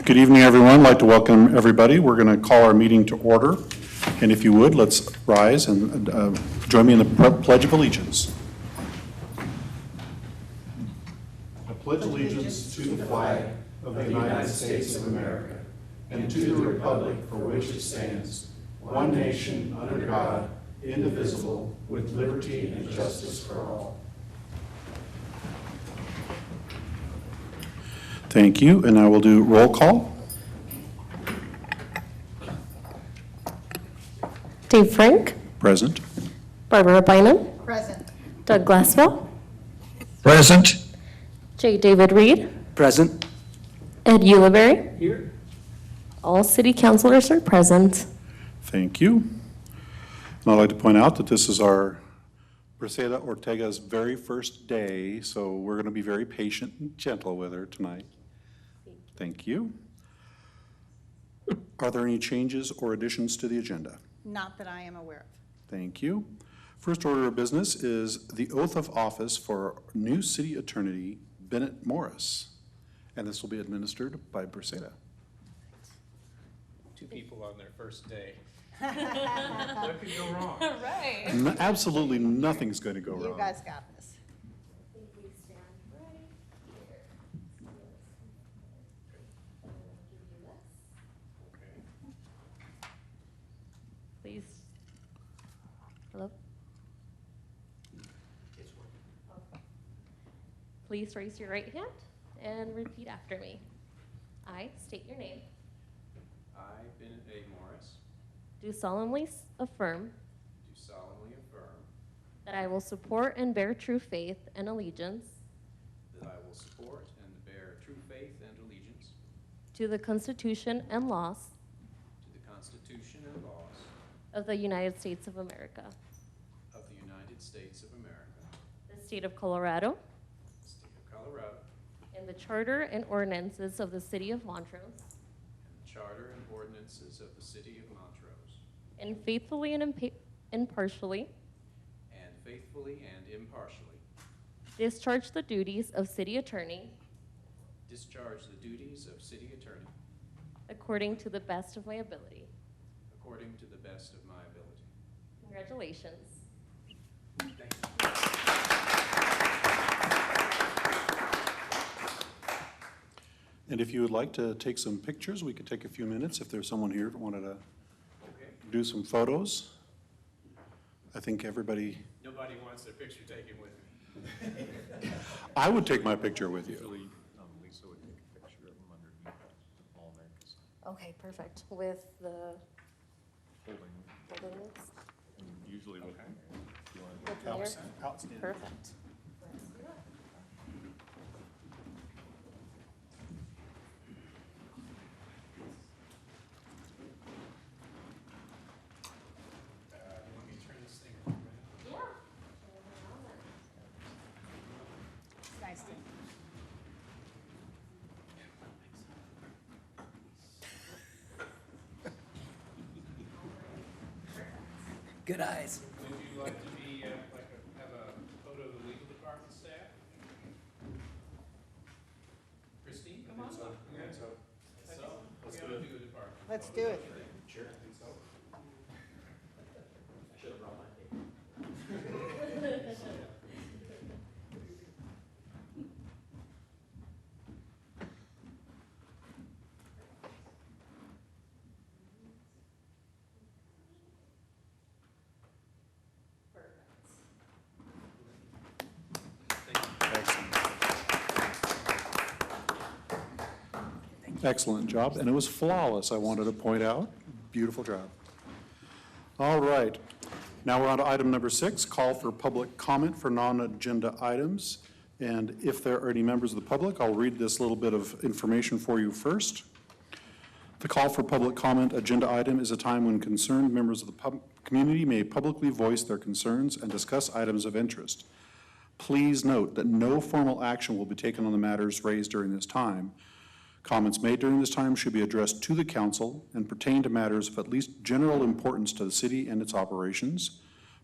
Good evening, everyone. I'd like to welcome everybody. We're going to call our meeting to order. And if you would, let's rise and join me in the Pledge of Allegiance. I pledge allegiance to the flag of the United States of America and to the republic for which it stands, one nation, under God, indivisible, with liberty and justice for all. Thank you, and I will do roll call. Dave Frank. Present. Barbara Bynum. Present. Doug Glasswell. Present. J. David Reed. Present. Ed Uliberry. Here. All city councilors are present. Thank you. And I'd like to point out that this is our Briseida Ortega's very first day, so we're going to be very patient and gentle with her tonight. Thank you. Are there any changes or additions to the agenda? Not that I am aware of. Thank you. First order of business is the oath of office for new city attorney Bennett Morris, and this will be administered by Briseida. Two people on their first day. What could go wrong? Right. Absolutely nothing's going to go wrong. You guys got this. Please. Hello? Please raise your right hand and repeat after me. I state your name. I, Bennett A. Morris, Do solemnly affirm do solemnly affirm that I will support and bear true faith and allegiance that I will support and bear true faith and allegiance to the Constitution and laws to the Constitution and laws of the United States of America, of the United States of America, the state of Colorado, the state of Colorado, and the charter and ordinances of the city of Montrose, and the charter and ordinances of the city of Montrose, and faithfully and impartially and faithfully and impartially discharge the duties of city attorney discharge the duties of city attorney according to the best of my ability. according to the best of my ability. Congratulations. Thank you. And if you would like to take some pictures, we could take a few minutes if there's someone here that wanted to Okay. do some photos. I think everybody, Nobody wants their picture taken with me. I would take my picture with you. Usually, Lisa would take a picture of them underneath the ball necks, Okay, perfect. With the holding, ordinance? and usually with, if you want to With mayor? Outstanding. Perfect. Let me turn this thing around. Yeah. It's nice to. Good eyes. Would you like to be, have a photo of the legal department staff? Christine, come on up. Yeah. So, let's go to the legal department. Let's do it. Sure, I think so. Excellent job, and it was flawless, I wanted to point out. Beautiful job. All right, now we're on to item number 6, call for public comment for non-agenda items. And if there are any members of the public, I'll read this little bit of information for you first. The call for public comment agenda item is a time when concerned members of the community may publicly voice their concerns and discuss items of interest. Please note that no formal action will be taken on the matters raised during this time. Comments made during this time should be addressed to the council and pertain to matters of at least general importance to the city and its operations.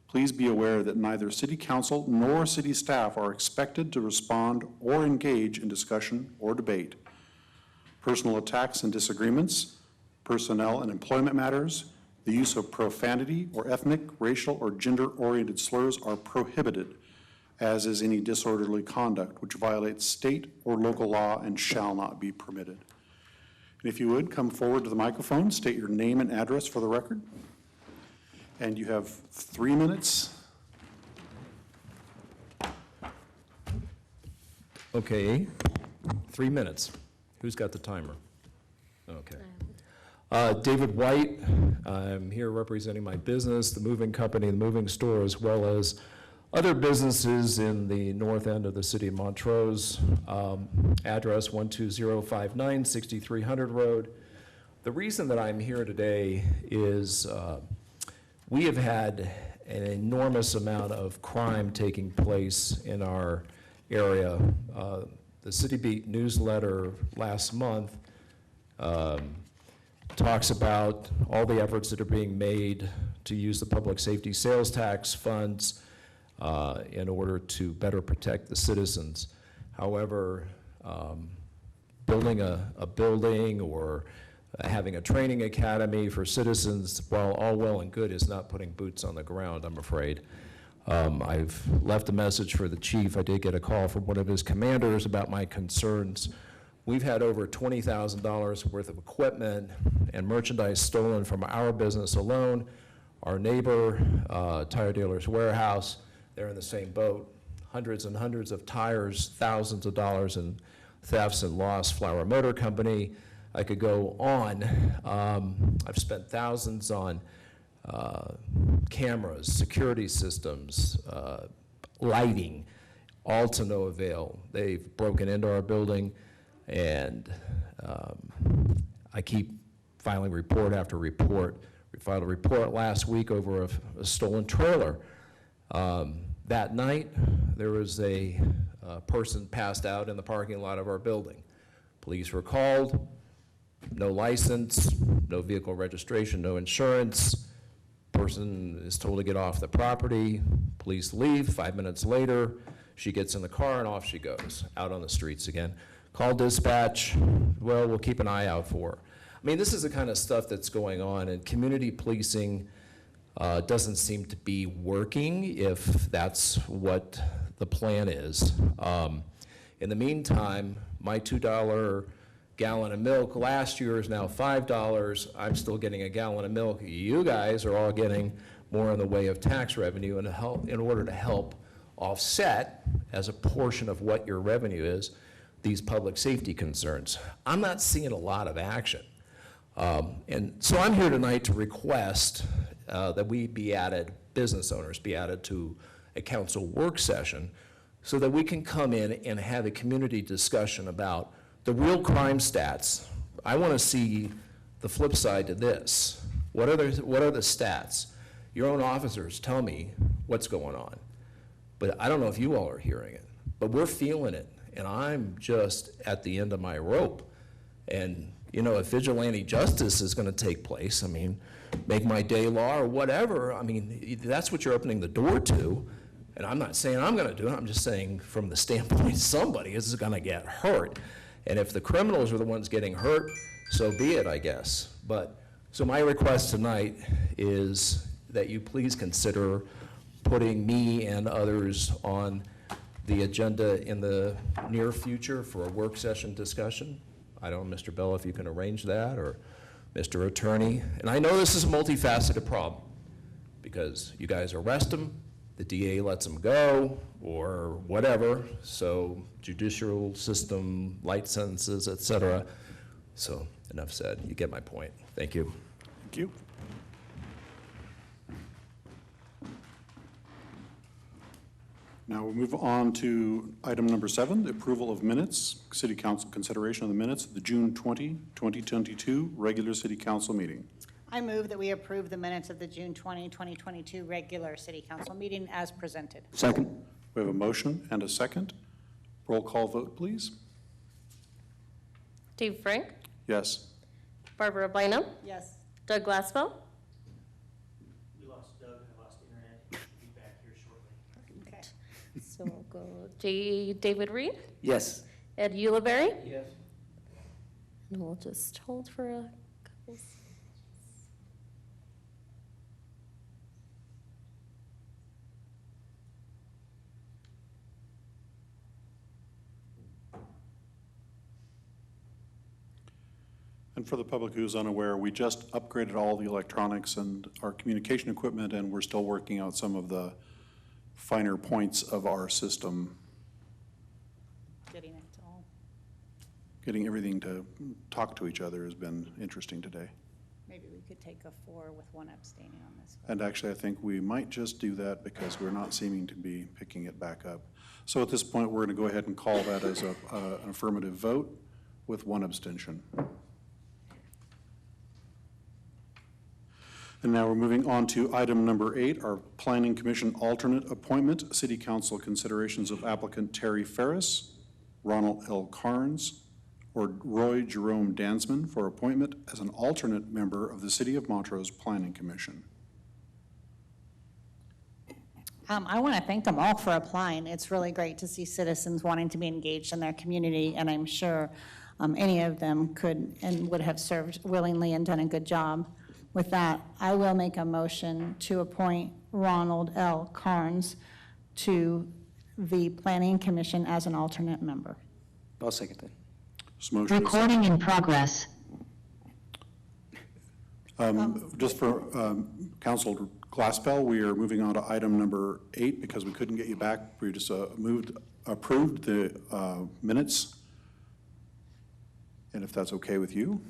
Please be aware that neither city council nor city staff are expected to respond or engage in discussion or debate. personal attacks and disagreements, personnel and employment matters, the use of profanity or ethnic, racial, or gender-oriented slurs are prohibited, as is any disorderly conduct which violates state or local law and shall not be permitted. And if you would, come forward to the microphone, state your name and address for the record. And you have 3 minutes. Okay, 3 minutes. Who's got the timer? Okay. David White, I'm here representing my business, the moving company, the moving store, as well as other businesses in the north end of the city of Montrose. Address 12059 6300 Road. The reason that I'm here today is we have had an enormous amount of crime taking place in our area. The City Beat newsletter last month talks about all the efforts that are being made to use the public safety sales tax funds in order to better protect the citizens. However, building a building or having a training academy for citizens, while all well and good, is not putting boots on the ground, I'm afraid. I've left a message for the chief. I did get a call from one of his commanders about my concerns. We've had over $20,000 worth of equipment and merchandise stolen from our business alone. Our neighbor, Tire Dealers Warehouse, they're in the same boat. Hundreds and hundreds of tires, thousands of dollars in thefts and loss. Flower Motor Company, I could go on. I've spent thousands on cameras, security systems, lighting, all to no avail. They've broken into our building, and I keep filing report after report. We filed a report last week over a stolen trailer. That night, there was a person passed out in the parking lot of our building. Police were called, no license, no vehicle registration, no insurance. Person is told to get off the property. Police leave. 5 minutes later, she gets in the car and off she goes, out on the streets again. Call dispatch. Well, we'll keep an eye out for her. I mean, this is the kind of stuff that's going on, and community policing doesn't seem to be working, if that's what the plan is. In the meantime, my $2 gallon of milk last year is now $5. I'm still getting a gallon of milk. You guys are all getting more in the way of tax revenue in order to help offset, as a portion of what your revenue is, these public safety concerns. I'm not seeing a lot of action. And so I'm here tonight to request that we be added, business owners be added to a council work session so that we can come in and have a community discussion about the real crime stats. I want to see the flip side to this. What are the stats? Your own officers tell me what's going on. But I don't know if you all are hearing it, but we're feeling it. And I'm just at the end of my rope. And, you know, if vigilante justice is going to take place, I mean, make my day law or whatever, I mean, that's what you're opening the door to. And I'm not saying I'm going to do it. I'm just saying from the standpoint somebody is going to get hurt. And if the criminals are the ones getting hurt, so be it, I guess. But, so my request tonight is that you please consider putting me and others on the agenda in the near future for a work session discussion. I don't know, Mr. Bell, if you can arrange that, or Mr. Attorney. And I know this is a multifaceted problem, because you guys arrest them, the DA lets them go, or whatever, so judicial system, light sentences, et cetera. So enough said. You get my point. Thank you. Thank you. Now we'll move on to item number 7, the approval of minutes, City Council consideration of the minutes of the June 20, 2022 regular City Council meeting. I move that we approve the minutes of the June 20, 2022 regular City Council meeting as presented. Second. We have a motion and a second. Roll call vote, please. Dave Frank, Yes. Barbara Bynum, Yes. Doug Glassfell, We lost Doug, I lost internet, he should be back here shortly. Okay. so we'll go David Reed, Yes. Ed Ulibarri, Yes. And we'll just hold for a couple. And for the public who's unaware, we just upgraded all the electronics and our communication equipment, and we're still working out some of the finer points of our system, Getting it all. getting everything to talk to each other has been interesting today. Maybe we could take a 4 with 1 abstaining on this. And actually, I think we might just do that because we're not seeming to be picking it back up. So at this point, we're going to go ahead and call that as an affirmative vote with 1 abstention. And now we're moving on to item number 8, our Planning Commission alternate appointment, City Council considerations of applicant Terry Ferris, Ronald L. Carnes, or Roy Jerome Dansman for appointment as an alternate member of the City of Montrose Planning Commission. I want to thank them all for applying. It's really great to see citizens wanting to be engaged in their community, and I'm sure any of them could and would have served willingly and done a good job. With that, I will make a motion to appoint Ronald L. Carnes to the Planning Commission as an alternate member. I'll second that. This motion is- Recording in progress. Just for Councilor Glassbell, we are moving on to item number 8 because we couldn't get you back. We just approved the minutes. And if that's okay with you,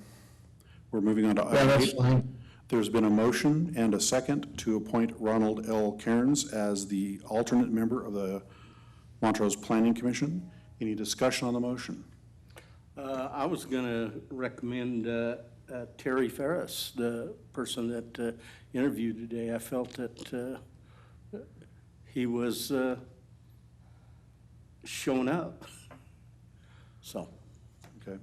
we're moving on to Yeah, item that's 8. fine. There's been a motion and a second to appoint Ronald L. Cairns as the alternate member of the Montrose Planning Commission. Any discussion on the motion? I was going to recommend Terry Ferris, the person that interviewed today. I felt that he was showing up. So. Okay.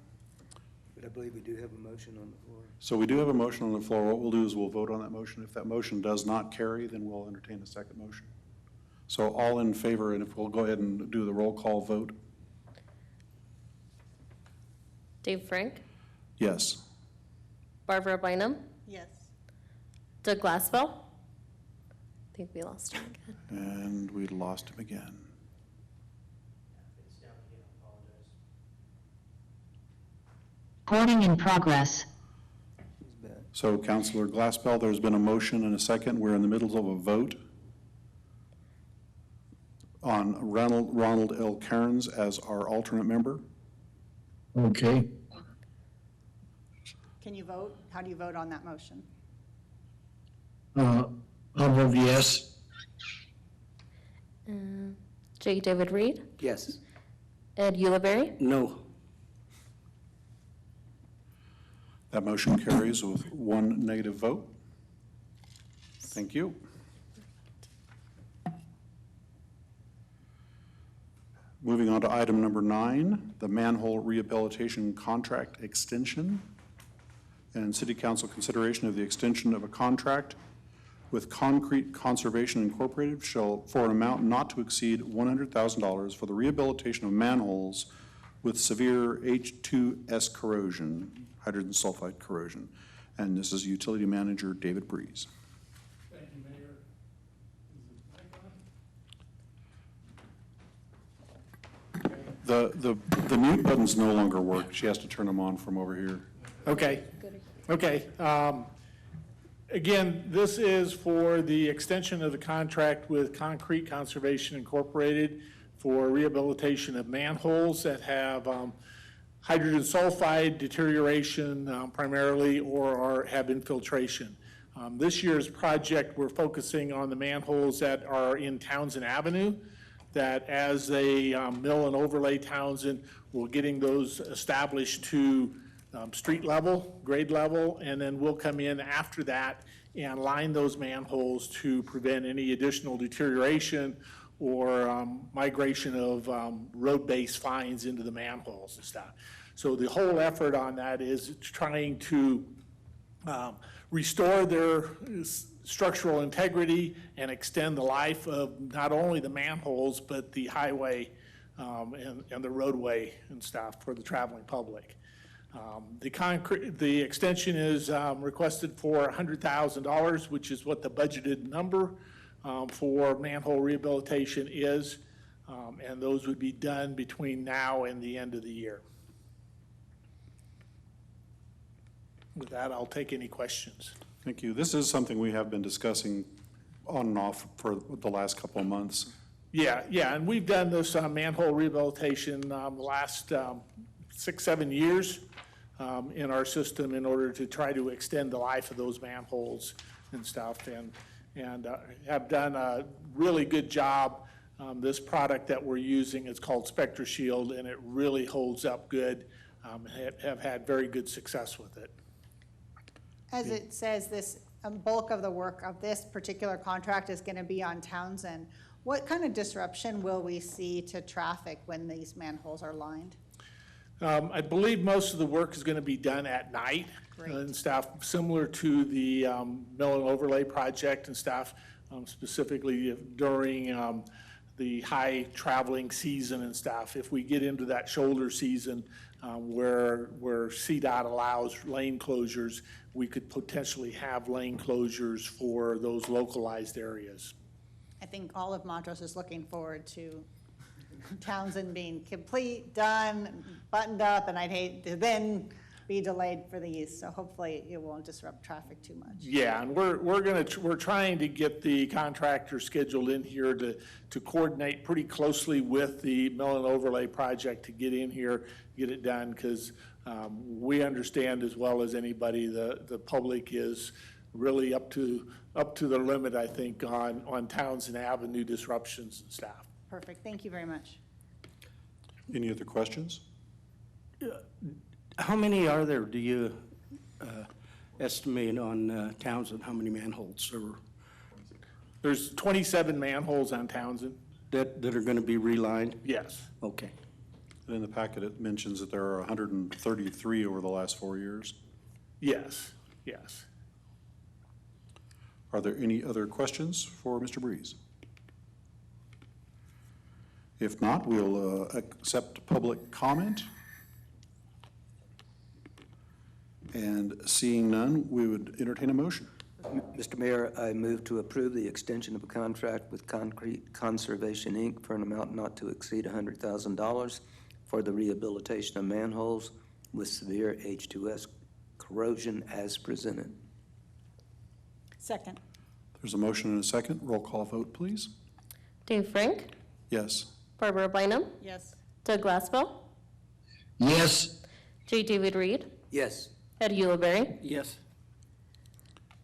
But I believe we do have a motion on the floor. So we do have a motion on the floor. What we'll do is we'll vote on that motion. If that motion does not carry, then we'll entertain a second motion. So all in favor, and if we'll go ahead and do the roll call vote. Dave Frank, Yes. Barbara Bynum, Yes. Doug Glassbell. I think we lost him again. And we lost him again. If it's down again, I apologize. Recording in progress. He's back. So Councilor Glassbell, there's been a motion and a second. We're in the middle of a vote on Ronald L. Cairns as our alternate member. Okay. Can you vote? How do you vote on that motion? I'll vote yes. J. David Reed, Yes. Ed Ulibarri, No. That motion carries with 1 negative vote. Thank you. Moving on to item number 9, the manhole rehabilitation contract extension. And City Council consideration of the extension of a contract with Concrete Conservation Incorporated for an amount not to exceed $100,000 for the rehabilitation of manholes with severe H2S corrosion, hydrogen sulfide corrosion. And this is Utility Manager David Breeze. Thank you, Mayor. Is it mic on? The mute buttons no longer work. She has to turn them on from over here. Okay, okay. Again, this is for the extension of the contract with Concrete Conservation Incorporated for rehabilitation of manholes that have hydrogen sulfide deterioration primarily or have infiltration. This year's project, we're focusing on the manholes that are in Townsend Avenue, that as they mill and overlay Townsend, we're getting those established to street level, grade level, and then we'll come in after that and line those manholes to prevent any additional deterioration or migration of road-based fines into the manholes and stuff. So the whole effort on that is trying to restore their structural integrity and extend the life of not only the manholes, but the highway and the roadway and stuff for the traveling public. The extension is requested for $100,000, which is what the budgeted number for manhole rehabilitation is, and those would be done between now and the end of the year. With that, I'll take any questions. Thank you. This is something we have been discussing on and off for the last couple of months. Yeah, and we've done this manhole rehabilitation the last 6-7 years in our system in order to try to extend the life of those manholes and stuff, and have done a really good job. This product that we're using is called Spectra Shield, and it really holds up good. Have had very good success with it. As it says, this bulk of the work of this particular contract is going to be on Townsend. What kind of disruption will we see to traffic when these manholes are lined? I believe most of the work is going to be done at night and stuff, similar to the mill and overlay project and stuff, specifically during the high traveling season and stuff. If we get into that shoulder season where CDOT allows lane closures, we could potentially have lane closures for those localized areas. I think all of Montrose is looking forward to Townsend being complete, done, buttoned up, and I'd hate to then be delayed for these, so hopefully it won't disrupt traffic too much. Yeah, and we're trying to get the contractor scheduled in here to coordinate pretty closely with the mill and overlay project to get in here, get it done, because we understand as well as anybody, the public is really up to the limit, I think, on Townsend Avenue disruptions and stuff. Perfect, thank you very much. Any other questions? How many are there, do you estimate on Townsend, how many manholes There's 27 manholes on Townsend. that are going to be relined? Yes. Okay. And in the packet, it mentions that there are 133 over the last 4 years. Yes. Are there any other questions for Mr. Breeze? If not, we'll accept public comment. And seeing none, we would entertain a motion. Mr. Mayor, I move to approve the extension of a contract with Concrete Conservation, Inc. for an amount not to exceed $100,000 for the rehabilitation of manholes with severe H2S corrosion as presented. Second. There's a motion and a second. Roll call vote, please. Dave Frank, Yes. Barbara Bynum, Yes. Doug Glassbell, Yes. J. David Reed, Yes. Ed Uleberry. Yes.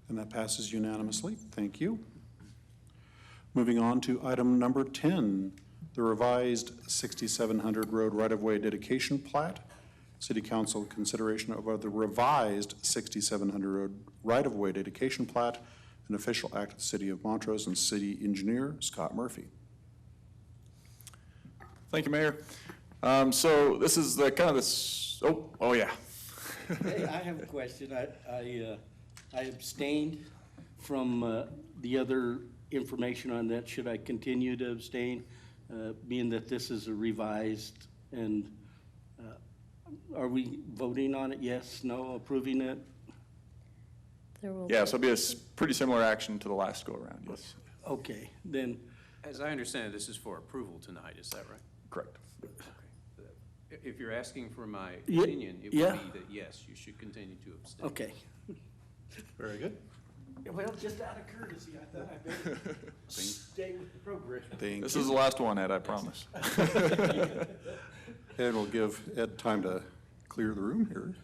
And that passes unanimously. Thank you. Moving on to item number 10, the revised 6700 Road right-of-way dedication plat. City Council consideration of the revised 6700 Road right-of-way dedication plat, an official act of the City of Montrose, and City Engineer Scott Murphy. Thank you, Mayor. So this is the kind of this, oh yeah. Hey, I have a question. I abstained from the other information on that. Should I continue to abstain, being that this is a revised, and are we voting on it? Yes, no, approving it? There will Yeah, so it'll be a pretty similar action to the last go-around, yes. Okay, then, As I understand it, this is for approval tonight, is that right? Correct. If you're asking for my Ye- opinion, it yeah. would be that, yes, you should continue to abstain. okay. Very good. Well, just out of courtesy, I thought I'd better stay with the program. Thank This you. is the last one, Ed, I promise. Ed will give Ed time to clear the room here.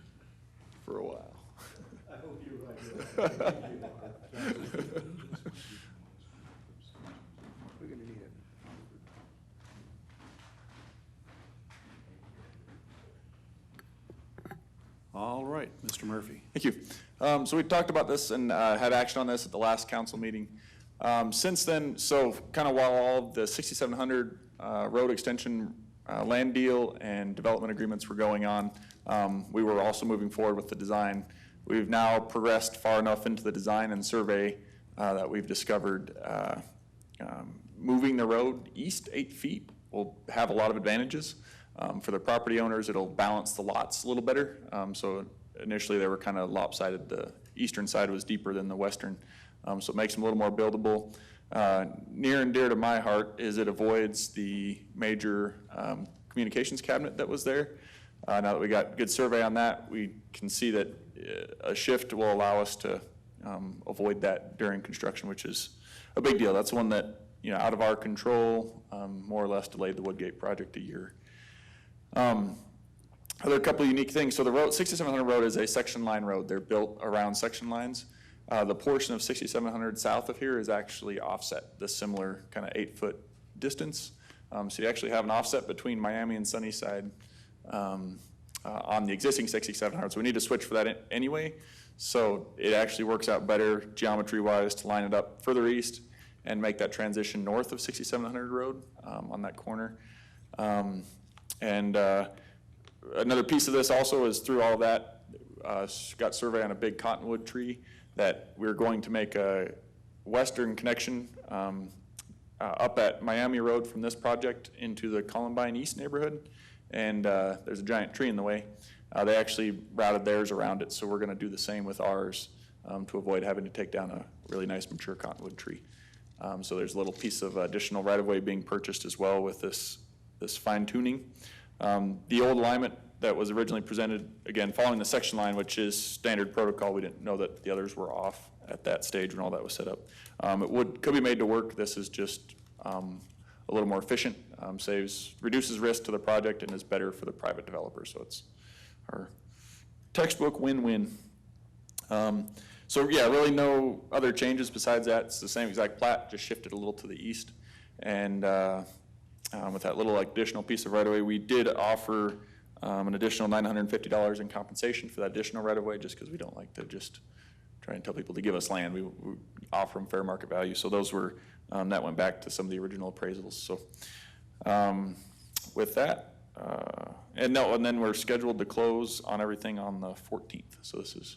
For a while. I hope you're right. We're gonna need it. All right, Mr. Murphy. Thank you. So we talked about this and had action on this at the last council meeting. Since then, so kind of while all of the 6700 road extension land deal and development agreements were going on, we were also moving forward with the design. We've now progressed far enough into the design and survey that we've discovered moving the road east 8 feet will have a lot of advantages. For the property owners, it'll balance the lots a little better. So initially, they were kind of lopsided. The eastern side was deeper than the western, so it makes them a little more buildable. Near and dear to my heart is it avoids the major communications cabinet that was there. Now that we got good survey on that, we can see that a shift will allow us to avoid that during construction, which is a big deal. That's one that, out of our control, more or less delayed the Woodgate project a year. Other couple of unique things. So the road, 6700 road is a section line road. They're built around section lines. The portion of 6700 south of here is actually offset, the similar kind of 8-foot distance. So you actually have an offset between Miami and Sunnyside on the existing 6700. So we need to switch for that anyway. So it actually works out better geometry-wise to line it up further east and make that transition north of 6700 road on that corner. Another piece of this also is through all that, got survey on a big cottonwood tree that we're going to make a western connection up at Miami Road from this project into the Columbine East neighborhood. And there's a giant tree in the way. They actually routed theirs around it, so we're going to do the same with ours to avoid having to take down a really nice mature cottonwood tree. So there's a little piece of additional right-of-way being purchased as well with this fine tuning. The old alignment that was originally presented, again, following the section line, which is standard protocol. We didn't know that the others were off at that stage when all that was set up. It could be made to work. This is just a little more efficient, reduces risk to the project, and is better for the private developer. So it's our textbook win-win. So yeah, really no other changes besides that. It's the same exact plat, just shifted a little to the east. And with that little additional piece of right-of-way, we did offer an additional $950 in compensation for that additional right-of-way, just because we don't like to just try and tell people to give us land. We offer them fair market value. So those were, that went back to some of the original appraisals. So with that, and then we're scheduled to close on everything on the 14th. So this is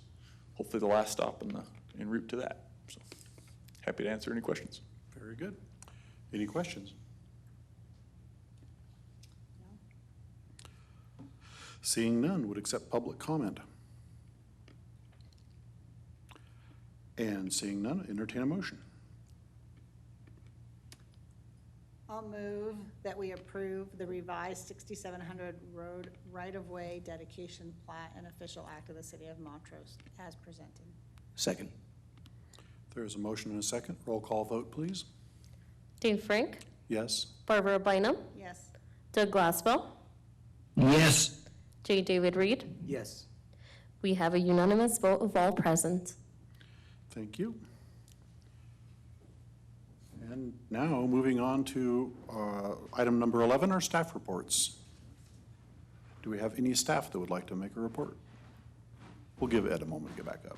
hopefully the last stop en route to that. So happy to answer any questions. Very good. Any questions? Seeing none, would accept public comment. And seeing none, entertain a motion. I'll move that we approve the revised 6700 road right-of-way dedication plat and official act of the city of Montrose as presented. Second. There is a motion and a second. Roll call vote, please. Dave Frank, Yes. Barbara Bynum, Yes. Doug Glassbell, Yes. J. David Reed. Yes. We have a unanimous vote of all present. Thank you. And now, moving on to item number 11, our staff reports. Do we have any staff that would like to make a report? We'll give Ed a moment to get back up.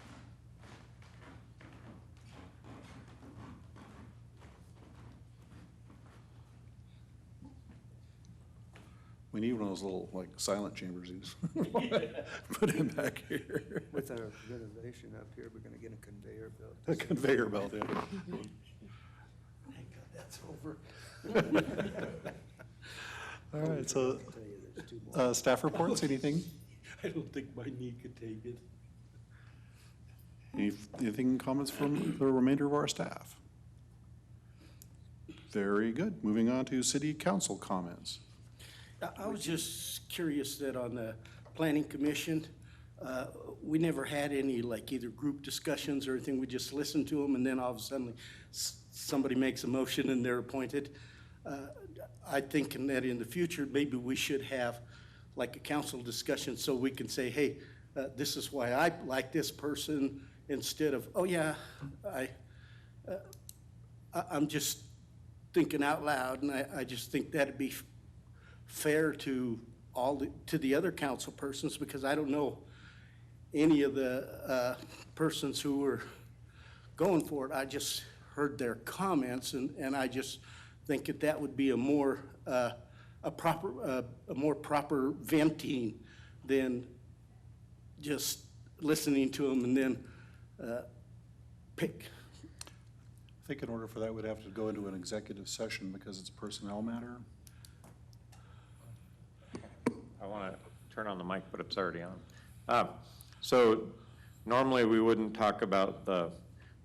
We need one of those little, silent chambers. Put him back here. With our renovation up here, we're gonna get a conveyor belt. A conveyor belt, yeah. Thank God that's over. All right, so I'll tell you, there's two more. staff reports, anything? I don't think my knee could take it. Anything, comments from the remainder of our staff? Very good. Moving on to city council comments. I was just curious that on the planning commission, we never had any either group discussions or anything. We just listened to them, and then all of a sudden somebody makes a motion and they're appointed. I think that in the future, maybe we should have a council discussion so we can say, hey, this is why I like this person, instead of, oh yeah, I'm just thinking out loud, and I just think that'd be fair to to the other council persons, because I don't know any of the persons who were going for it. I just heard their comments, and I just think that would be a more proper venting than just listening to them and then pick. I think in order for that, we'd have to go into an executive session because it's a personnel matter. want to turn on the mic, but it's already on. So normally we wouldn't talk about the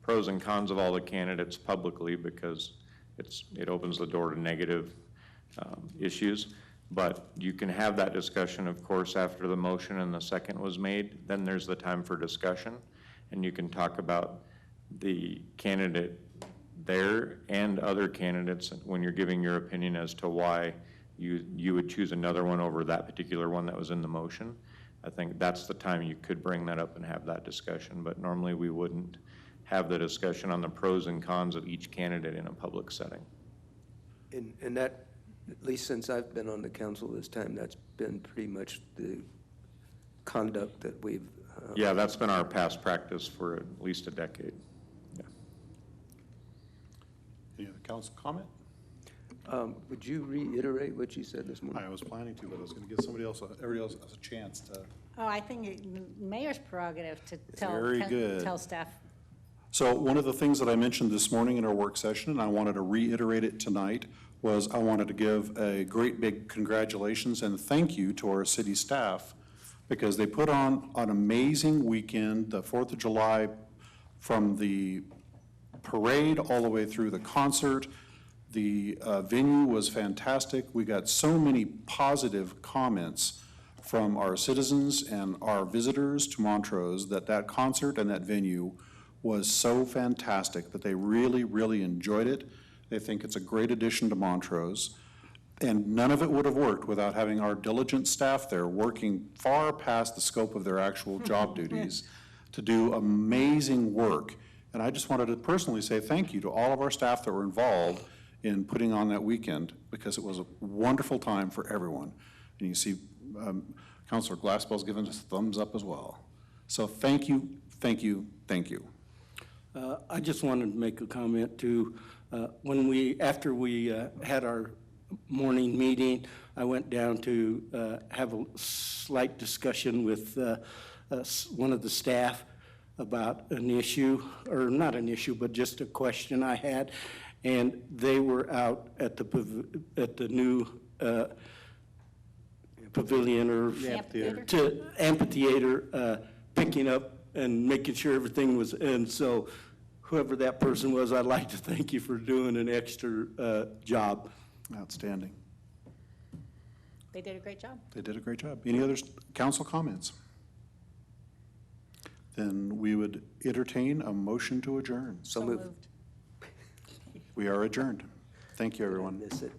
pros and cons of all the candidates publicly because it opens the door to negative issues. But you can have that discussion, of course, after the motion and the second was made. Then there's the time for discussion, and you can talk about the candidate there and other candidates when you're giving your opinion as to why you would choose another one over that particular one that was in the motion. I think that's the time you could bring that up and have that discussion, but normally we wouldn't have the discussion on the pros and cons of each candidate in a public setting. And that, at least since I've been on the council this time, that's been pretty much the conduct that we've. Yeah, that's been our past practice for at least a decade. Yeah. Any other council comment? Would you reiterate what you said this morning? I was planning to, but I was going to give everybody else a chance to. Oh, I think mayor's prerogative to Very good. tell staff. So one of the things that I mentioned this morning in our work session, and I wanted to reiterate it tonight, was I wanted to give a great big congratulations and thank you to our city staff because they put on an amazing weekend, the 4th of July, from the parade all the way through the concert. The venue was fantastic. We got so many positive comments from our citizens and our visitors to Montrose that concert and that venue was so fantastic that they really, really enjoyed it. They think it's a great addition to Montrose. And none of it would have worked without having our diligent staff there working far past the scope of their actual job duties to do amazing work. And I just wanted to personally say thank you to all of our staff that were involved in putting on that weekend because it was a wonderful time for everyone. And you see Councilor Glassbell's given us a thumbs up as well. So thank you, thank you, thank you. I just wanted to make a comment too. After we had our morning meeting, I went down to have a slight discussion with one of the staff about an issue, or not an issue, but just a question I had. And they were out at the new pavilion or amphitheater, picking up and making sure everything was in. So whoever that person was, I'd like to thank you for doing an extra job. Outstanding. They did a great job. They did a great job. Any other council comments? Then we would entertain a motion to adjourn. So moved. We are adjourned. Thank you, everyone. Miss it.